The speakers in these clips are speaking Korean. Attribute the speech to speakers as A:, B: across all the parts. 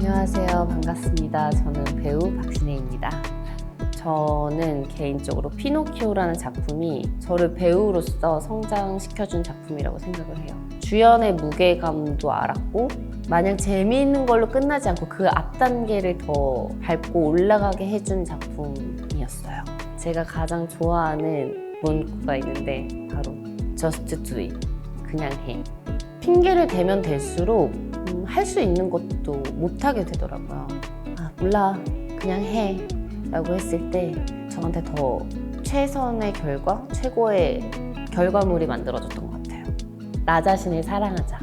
A: 안녕하세요. 반갑습니다. 저는 배우 박신혜입니다. 저는 개인적으로 피노키오라는 작품이 저를 배우로서 성장시켜준 작품이라고 생각을 해요. 주연의 무게감도 알았고 마냥 재미있는 걸로 끝나지 않고 그 앞 단계를 더 밟고 올라가게 해준 작품이었어요. 제가 가장 좋아하는 문구가 있는데 바로 Just do it. 그냥 해. 핑계를 대면 될수록 할 수 있는 것도 못하게 되더라고요. 몰라, 그냥 해 라고 했을 때 저한테 더 최선의 결과, 최고의 결과물이 만들어졌던 것 같아요. 나 자신을 사랑하자.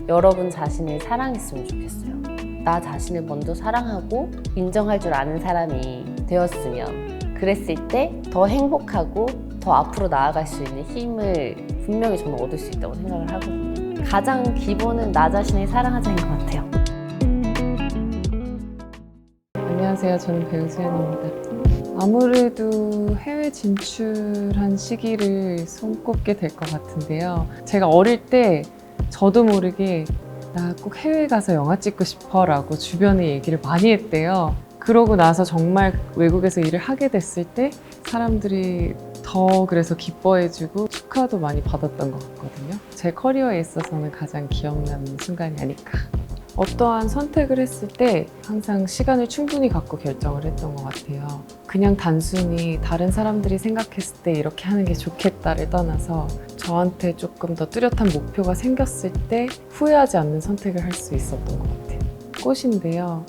A: 여러분 자신을 사랑했으면 좋겠어요. 나 자신을 먼저 사랑하고 인정할 줄 아는 사람이 되었으면, 그랬을 때 더 행복하고 더 앞으로 나아갈 수 있는 힘을 분명히 저는 얻을 수 있다고 생각을 하거든요. 가장 기본은 나 자신을 사랑하자인 것 같아요.
B: 안녕하세요. 저는 배우 수연입니다. 아무래도 해외 진출한 시기를 손꼽게 될 것 같은데요. 제가 어릴 때 저도 모르게 나 꼭 해외 가서 영화 찍고 싶어 라고 주변에 얘기를 많이 했대요. 그러고 나서 정말 외국에서 일을 하게 됐을 때 사람들이 더 그래서 기뻐해주고 축하도 많이 받았던 것 같거든요. 제 커리어에 있어서는 가장 기억나는 순간이 아닐까. 어떠한 선택을 했을 때 항상 시간을 충분히 갖고 결정을 했던 것 같아요. 그냥 단순히 다른 사람들이 생각했을 때 이렇게 하는 게 좋겠다를 떠나서 저한테 조금 더 뚜렷한 목표가 생겼을 때 후회하지 않는 선택을 할 수 있었던 것 같아요. 꽃인데요.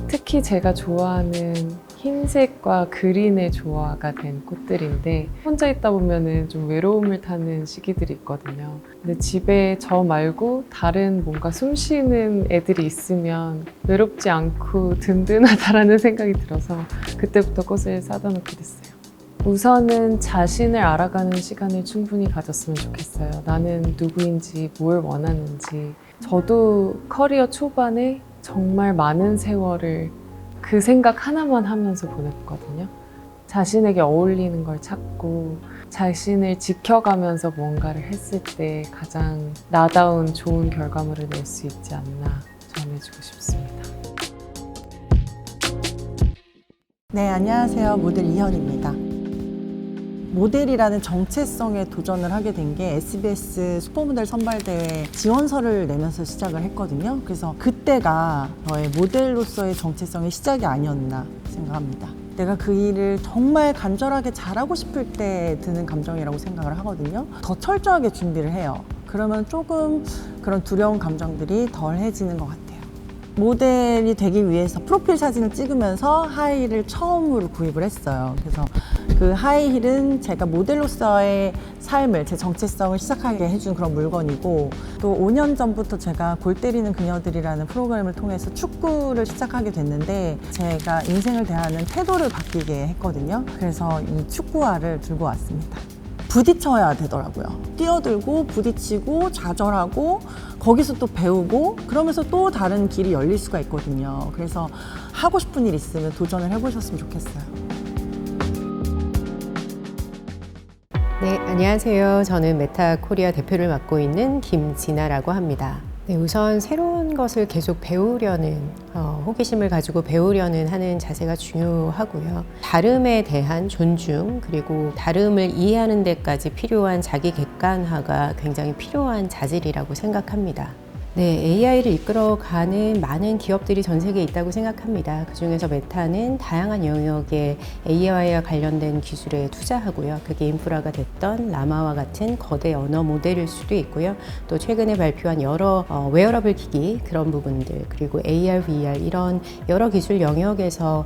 B: 특히 제가 좋아하는 흰색과 그린의 조화가 된 꽃들인데 혼자 있다 보면은 좀 외로움을 타는 시기들이 있거든요. 근데 집에 저 말고 다른 뭔가 숨쉬는 애들이 있으면 외롭지 않고 든든하다라는 생각이 들어서 그때부터 꽃을 사다 놓게 됐어요. 우선은 자신을 알아가는 시간을 충분히 가졌으면 좋겠어요. 나는 누구인지, 뭘 원하는지. 저도 커리어 초반에 정말 많은 세월을 그 생각 하나만 하면서 보냈거든요. 자신에게 어울리는 걸 찾고 자신을 지켜가면서 뭔가를 했을 때 가장 나다운 좋은 결과물을 낼 수 있지 않나 전해주고 싶습니다.
C: 네, 안녕하세요. 모델 이현입니다. 모델이라는 정체성에 도전을 하게 된 게 SBS 슈퍼모델 선발대회 지원서를 내면서 시작을 했거든요. 그래서 그때가 저의 모델로서의 정체성의 시작이 아니었나 생각합니다. 내가 그 일을 정말 간절하게 잘하고 싶을 때 드는 감정이라고 생각을 하거든요. 더 철저하게 준비를 해요. 그러면 조금 그런 두려운 감정들이 덜해지는 것 같아요. 모델이 되기 위해서 프로필 사진을 찍으면서 하이힐을 처음으로 구입을 했어요. 그래서 그 하이힐은 제가 모델로서의 삶을, 제 정체성을 시작하게 해준 그런 물건이고, 또 5년 전부터 제가 골 때리는 그녀들이라는 프로그램을 통해서 축구를 시작하게 됐는데 제가 인생을 대하는 태도를 바뀌게 했거든요. 그래서 이 축구화를 들고 왔습니다. 부딪혀야 되더라고요. 뛰어들고 부딪히고 좌절하고 거기서 또 배우고 그러면서 또 다른 길이 열릴 수가 있거든요. 그래서 하고 싶은 일 있으면 도전을 해보셨으면 좋겠어요.
D: 네, 안녕하세요. 저는 메타 코리아 대표를 맡고 있는 김진아라고 합니다. 네, 우선 새로운 것을 계속 배우려는 호기심을 가지고 배우려는 하는 자세가 중요하고요. 다름에 대한 존중, 그리고 다름을 이해하는 데까지 필요한 자기 객관화가 굉장히 필요한 자질이라고 생각합니다. 네, AI를 이끌어가는 많은 기업들이 전 세계에 있다고 생각합니다. 그중에서 메타는 다양한 영역의 AI와 관련된 기술에 투자하고요. 그게 인프라가 됐던 라마와 같은 거대 언어 모델일 수도 있고요. 또 최근에 발표한 여러 웨어러블 기기 그런 부분들, 그리고 AR, VR 이런 여러 기술 영역에서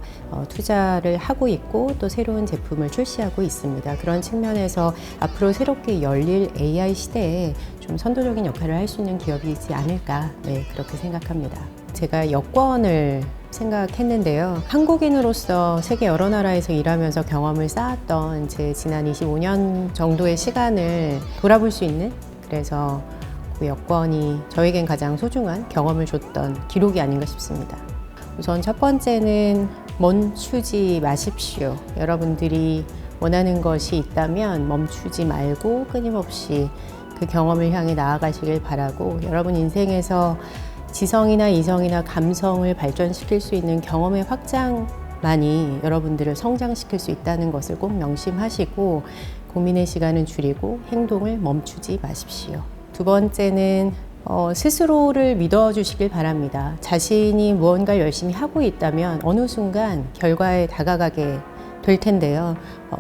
D: 투자를 하고 있고 또 새로운 제품을 출시하고 있습니다. 그런 측면에서 앞으로 새롭게 열릴 AI 시대에 좀 선도적인 역할을 할 수 있는 기업이지 않을까, 네, 그렇게 생각합니다. 제가 여권을 생각했는데요. 한국인으로서 세계 여러 나라에서 일하면서 경험을 쌓았던 제 지난 25년 정도의 시간을 돌아볼 수 있는, 그래서 그 여권이 저에겐 가장 소중한 경험을 줬던 기록이 아닌가 싶습니다. 우선 첫 번째는 멈추지 마십시오. 여러분들이 원하는 것이 있다면 멈추지 말고 끊임없이 그 경험을 향해 나아가시길 바라고, 여러분 인생에서 지성이나 이성이나 감성을 발전시킬 수 있는 경험의 확장만이 여러분들을 성장시킬 수 있다는 것을 꼭 명심하시고 고민의 시간은 줄이고 행동을 멈추지 마십시오. 두 번째는 스스로를 믿어주시길 바랍니다. 자신이 무언가 열심히 하고 있다면 어느 순간 결과에 다가가게 될 텐데요.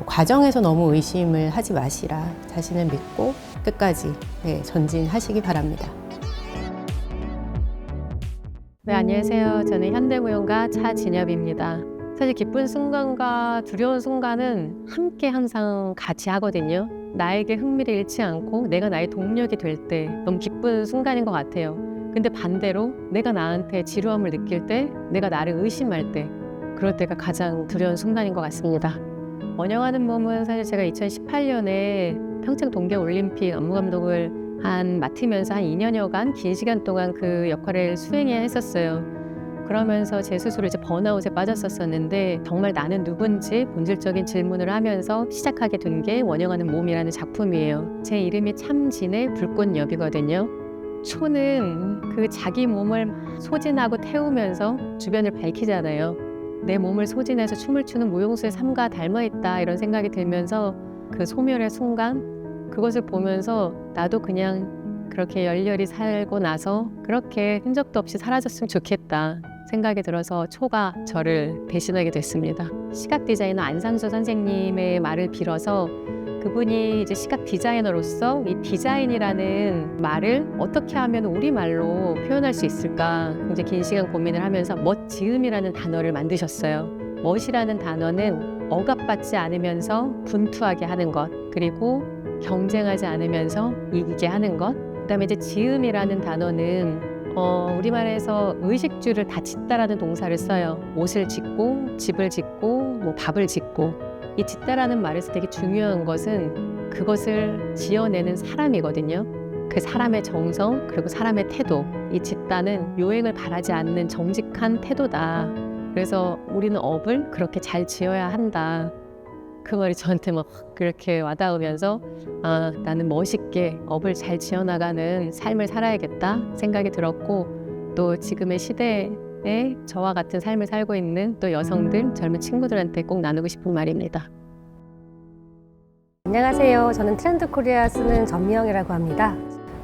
D: 과정에서 너무 의심을 하지 마시라. 자신을 믿고 끝까지 전진하시기 바랍니다.
E: 네, 안녕하세요. 저는 현대무용가 차진엽입니다. 사실 기쁜 순간과 두려운 순간은 함께 항상 같이 하거든요. 나에게 흥미를 잃지 않고 내가 나의 동력이 될 때 너무 기쁜 순간인 것 같아요. 근데 반대로 내가 나한테 지루함을 느낄 때, 내가 나를 의심할 때, 그럴 때가 가장 두려운 순간인 것 같습니다. 원영하는 몸은 사실 제가 2018년에 평창 동계올림픽 안무감독을 맡으면서 한 2년여간 긴 시간 동안 그 역할을 수행해야 했었어요. 그러면서 제 스스로 이제 번아웃에 빠졌었는데 정말 나는 누군지 본질적인 질문을 하면서 시작하게 된 게 원영하는 몸이라는 작품이에요. 제 이름이 참진의 불꽃엽이거든요. 초는 그 자기 몸을 소진하고 태우면서 주변을 밝히잖아요. 내 몸을 소진해서 춤을 추는 무용수의 삶과 닮아있다 이런 생각이 들면서 그 소멸의 순간 그것을 보면서 나도 그냥 그렇게 열렬히 살고 나서 그렇게 흔적도 없이 사라졌으면 좋겠다 생각이 들어서 초가 저를 대신하게 됐습니다. 시각 디자이너 안상수 선생님의 말을 빌어서 그분이 이제 시각 디자이너로서 이 디자인이라는 말을 어떻게 하면 우리말로 표현할 수 있을까 굉장히 긴 시간 고민을 하면서 멋지음이라는 단어를 만드셨어요. 멋이라는 단어는 억압받지 않으면서 분투하게 하는 것, 그리고 경쟁하지 않으면서 이기게 하는 것, 그다음에 이제 지음이라는 단어는 우리말에서 의식주를 다 짓다라는 동사를 써요. 옷을 짓고, 집을 짓고, 뭐 밥을 짓고. 이 짓다라는 말에서 되게 중요한 것은 그것을 지어내는 사람이거든요. 그 사람의 정성, 그리고 사람의 태도. 이 짓다는 요행을 바라지 않는 정직한 태도다. 그래서 우리는 업을 그렇게 잘 지어야 한다. 그 말이 저한테 막 그렇게 와닿으면서 나는 멋있게 업을 잘 지어나가는 삶을 살아야겠다 생각이 들었고, 또 지금의 시대에 저와 같은 삶을 살고 있는 또 여성들, 젊은 친구들한테 꼭 나누고 싶은 말입니다.
F: 안녕하세요. 저는 트렌드코리아 쓰는 전미영이라고 합니다.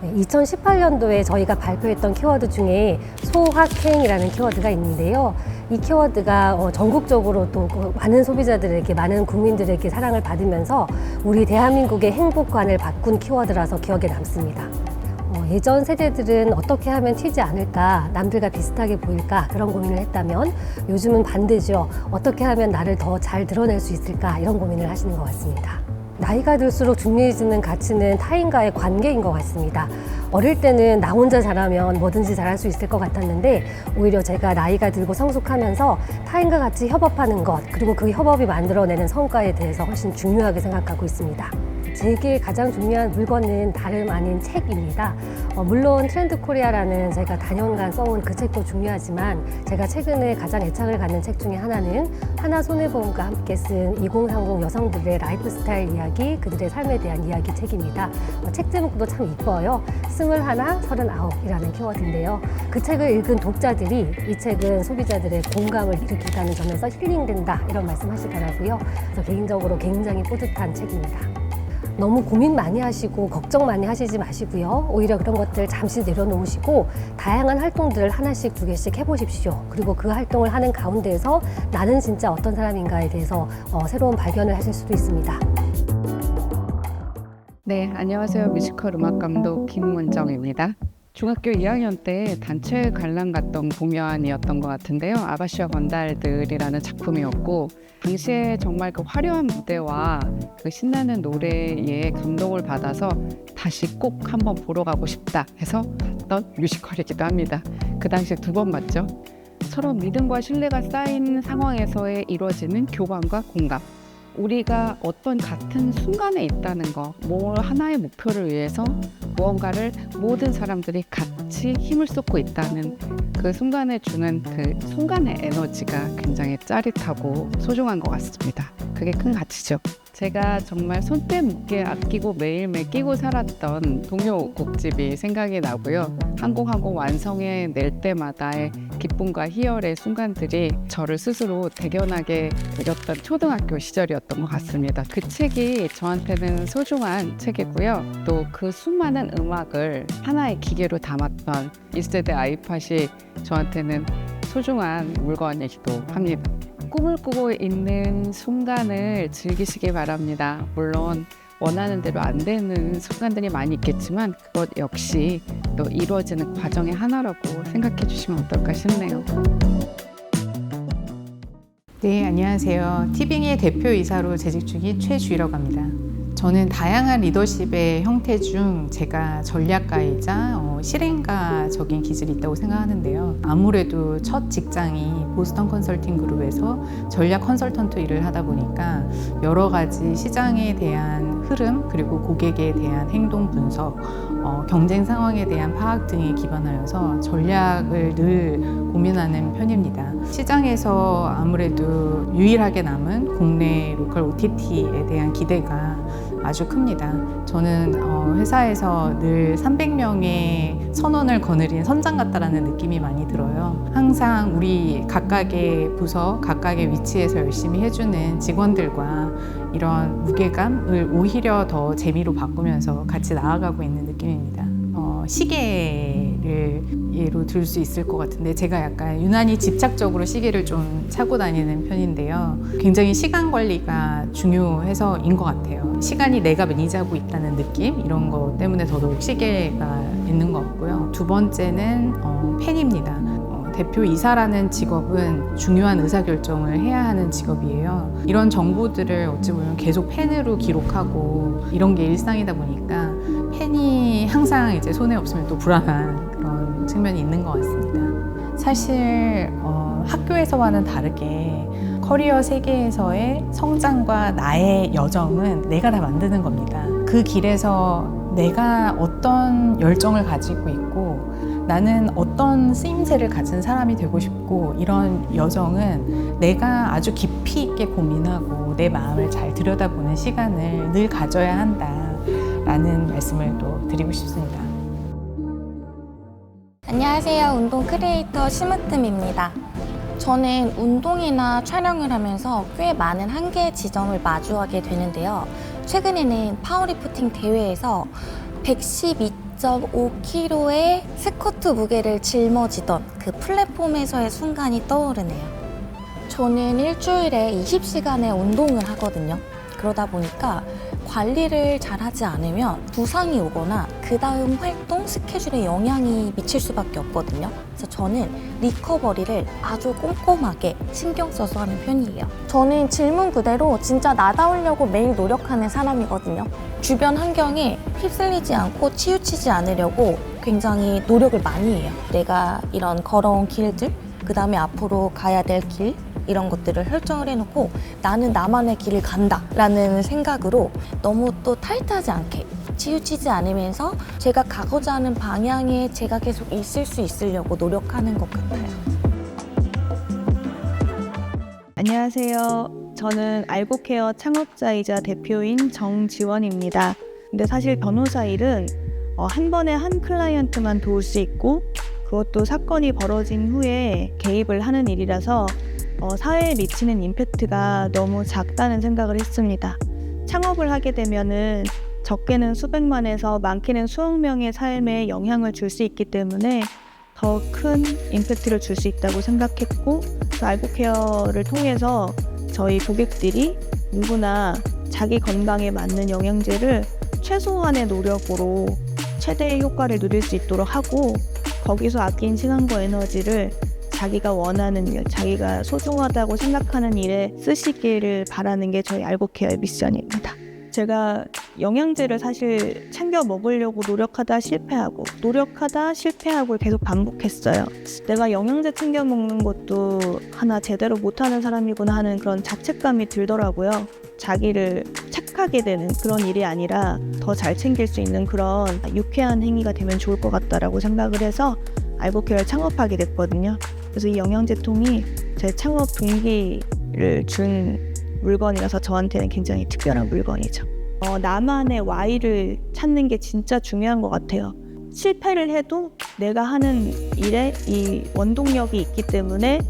F: 2018년도에 저희가 발표했던 키워드 중에 소확행이라는 키워드가 있는데요. 이 키워드가 전국적으로 또 많은 소비자들에게, 많은 국민들에게 사랑을 받으면서 우리 대한민국의 행복관을 바꾼 키워드라서 기억에 남습니다. 예전 세대들은 어떻게 하면 튀지 않을까, 남들과 비슷하게 보일까 그런 고민을 했다면 요즘은 반대죠. 어떻게 하면 나를 더 잘 드러낼 수 있을까 이런 고민을 하시는 것 같습니다. 나이가 들수록 중요해지는 가치는 타인과의 관계인 것 같습니다. 어릴 때는 나 혼자 잘하면 뭐든지 잘할 수 있을 것 같았는데 오히려 제가 나이가 들고 성숙하면서 타인과 같이 협업하는 것, 그리고 그 협업이 만들어내는 성과에 대해서 훨씬 중요하게 생각하고 있습니다. 제게 가장 중요한 물건은 다름 아닌 책입니다. 물론 트렌드코리아라는 제가 다년간 써온 그 책도 중요하지만 제가 최근에 가장 애착을 갖는 책 중에 하나는 하나손해보험과 함께 쓴 2030 여성들의 라이프스타일 이야기, 그들의 삶에 대한 이야기 책입니다. 책 제목도 참 이뻐요. 21, 39이라는 키워드인데요. 그 책을 읽은 독자들이 이 책은 소비자들의 공감을 일으킨다는 점에서 힐링된다 이런 말씀 하시더라고요. 그래서 개인적으로 굉장히 뿌듯한 책입니다. 너무 고민 많이 하시고 걱정 많이 하시지 마시고요. 오히려 그런 것들 잠시 내려놓으시고 다양한 활동들을 하나씩 두 개씩 해보십시오. 그리고 그 활동을 하는 가운데에서 나는 진짜 어떤 사람인가에 대해서 새로운 발견을 하실 수도 있습니다.
G: 네, 안녕하세요. 뮤지컬 음악감독 김문정입니다. 중학교 2학년 때 단체 관람 갔던 공연이었던 것 같은데요. 아바시아 건달들이라는 작품이었고 당시에 정말 그 화려한 무대와 그 신나는 노래에 감동을 받아서 다시 꼭 한번 보러 가고 싶다 해서 봤던 뮤지컬이기도 합니다. 그 당시에 2번 봤죠. 서로 믿음과 신뢰가 쌓인 상황에서의 이루어지는 교감과 공감. 우리가 어떤 같은 순간에 있다는 거, 뭐 하나의 목표를 위해서 무언가를 모든 사람들이 같이 힘을 쏟고 있다는 그 순간에 주는 그 순간의 에너지가 굉장히 짜릿하고 소중한 것 같습니다. 그게 큰 가치죠. 제가 정말 손때 묻게 아끼고 매일매일 끼고 살았던 동요 곡집이 생각이 나고요. 한 곡 한 곡 완성해 낼 때마다의 기쁨과 희열의 순간들이 저를 스스로 대견하게 여겼던 초등학교 시절이었던 것 같습니다. 그 책이 저한테는 소중한 책이고요. 또 그 수많은 음악을 하나의 기계로 담았던 1세대 아이팟이 저한테는 소중한 물건이기도 합니다. 꿈을 꾸고 있는 순간을 즐기시기 바랍니다. 물론 원하는 대로 안 되는 순간들이 많이 있겠지만 그것 역시 또 이루어지는 과정의 하나라고 생각해 주시면 어떨까 싶네요.
H: 네, 안녕하세요. 티빙의 대표이사로 재직 중인 최주희라고 합니다. 저는 다양한 리더십의 형태 중 제가 전략가이자 실행가적인 기질이 있다고 생각하는데요. 아무래도 첫 직장이 보스턴 컨설팅 그룹에서 전략 컨설턴트 일을 하다 보니까 여러 가지 시장에 대한 흐름 그리고 고객에 대한 행동 분석, 경쟁 상황에 대한 파악 등에 기반하여서 전략을 늘 고민하는 편입니다. 시장에서 아무래도 유일하게 남은 국내 로컬 OTT에 대한 기대가 아주 큽니다. 저는 회사에서 늘 300명의 선언을 거느린 선장 같다라는 느낌이 많이 들어요. 항상 우리 각각의 부서, 각각의 위치에서 열심히 해주는 직원들과 이런 무게감을 오히려 더 재미로 바꾸면서 같이 나아가고 있는 느낌입니다. 시계를 예로 들 수 있을 것 같은데 제가 약간 유난히 집착적으로 시계를 좀 차고 다니는 편인데요. 굉장히 시간 관리가 중요해서인 것 같아요. 시간이 내가 매니지하고 있다는 느낌 이런 것 때문에 더더욱 시계가 있는 것 같고요. 두 번째는 팬입니다. 대표이사라는 직업은 중요한 의사결정을 해야 하는 직업이에요. 이런 정보들을 어찌 보면 계속 펜으로 기록하고 이런 게 일상이다 보니까 펜이 항상 이제 손에 없으면 또 불안한 그런 측면이 있는 것 같습니다. 사실 학교에서와는 다르게 커리어 세계에서의 성장과 나의 여정은 내가 다 만드는 겁니다. 그 길에서 내가 어떤 열정을 가지고 있고 나는 어떤 쓰임새를 가진 사람이 되고 싶고 이런 여정은 내가 아주 깊이 있게 고민하고 내 마음을 잘 들여다보는 시간을 늘 가져야 한다라는 말씀을 또 드리고 싶습니다.
I: 안녕하세요. 운동 크리에이터 심으뜸입니다. 저는 운동이나 촬영을 하면서 꽤 많은 한계의 지점을 마주하게 되는데요. 최근에는 파워리프팅 대회에서 112.5kg의 스쿼트 무게를 짊어지던 그 플랫폼에서의 순간이 떠오르네요. 저는 일주일에 20시간의 운동을 하거든요. 그러다 보니까 관리를 잘하지 않으면 부상이 오거나 그 다음 활동 스케줄에 영향이 미칠 수밖에 없거든요. 그래서 저는 리커버리를 아주 꼼꼼하게 신경 써서 하는 편이에요. 저는 질문 그대로 진짜 나다우려고 매일 노력하는 사람이거든요. 주변 환경에 휩쓸리지 않고 치우치지 않으려고 굉장히 노력을 많이 해요. 내가 이런 걸어온 길들, 그 다음에 앞으로 가야 될 길, 이런 것들을 설정을 해놓고 나는 나만의 길을 간다 라는 생각으로 너무 또 타이트하지 않게 치우치지 않으면서 제가 가고자 하는 방향에 제가 계속 있을 수 있으려고 노력하는 것 같아요.
J: 안녕하세요. 저는 알고케어 창업자이자 대표인 정지원입니다. 근데 사실 변호사 일은 한 번에 한 클라이언트만 도울 수 있고 그것도 사건이 벌어진 후에 개입을 하는 일이라서 사회에 미치는 임팩트가 너무 작다는 생각을 했습니다. 창업을 하게 되면은 적게는 수백만에서 많게는 수억 명의 삶에 영향을 줄 수 있기 때문에 더 큰 임팩트를 줄 수 있다고 생각했고 알고케어를 통해서 저희 고객들이 누구나 자기 건강에 맞는 영양제를 최소한의 노력으로 최대의 효과를 누릴 수 있도록 하고 거기서 아낀 시간과 에너지를 자기가 원하는 일, 자기가 소중하다고 생각하는 일에 쓰시기를 바라는 게 저희 알고케어의 미션입니다. 제가 영양제를 사실 챙겨 먹으려고 노력하다 실패하고 계속 반복했어요. 내가 영양제 챙겨 먹는 것도 하나 제대로 못하는 사람이구나 하는 그런 자책감이 들더라고요. 자기를 착하게 되는 그런 일이 아니라 더 잘 챙길 수 있는 그런 유쾌한 행위가 되면 좋을 것 같다라고 생각을 해서 알고케어를 창업하게 됐거든요. 그래서 이 영양제통이 제 창업 동기를 준 물건이라서 저한테는 굉장히 특별한 물건이죠. 나만의 Y를 찾는 게 진짜 중요한 것 같아요. 실패를 해도 내가 하는 일에 이 원동력이 있기 때문에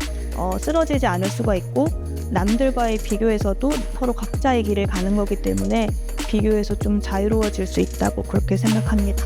J: 쓰러지지 않을 수가 있고, 남들과의 비교에서도 서로 각자의 길을 가는 거기 때문에 비교에서 좀 자유로워질 수 있다고 그렇게 생각합니다.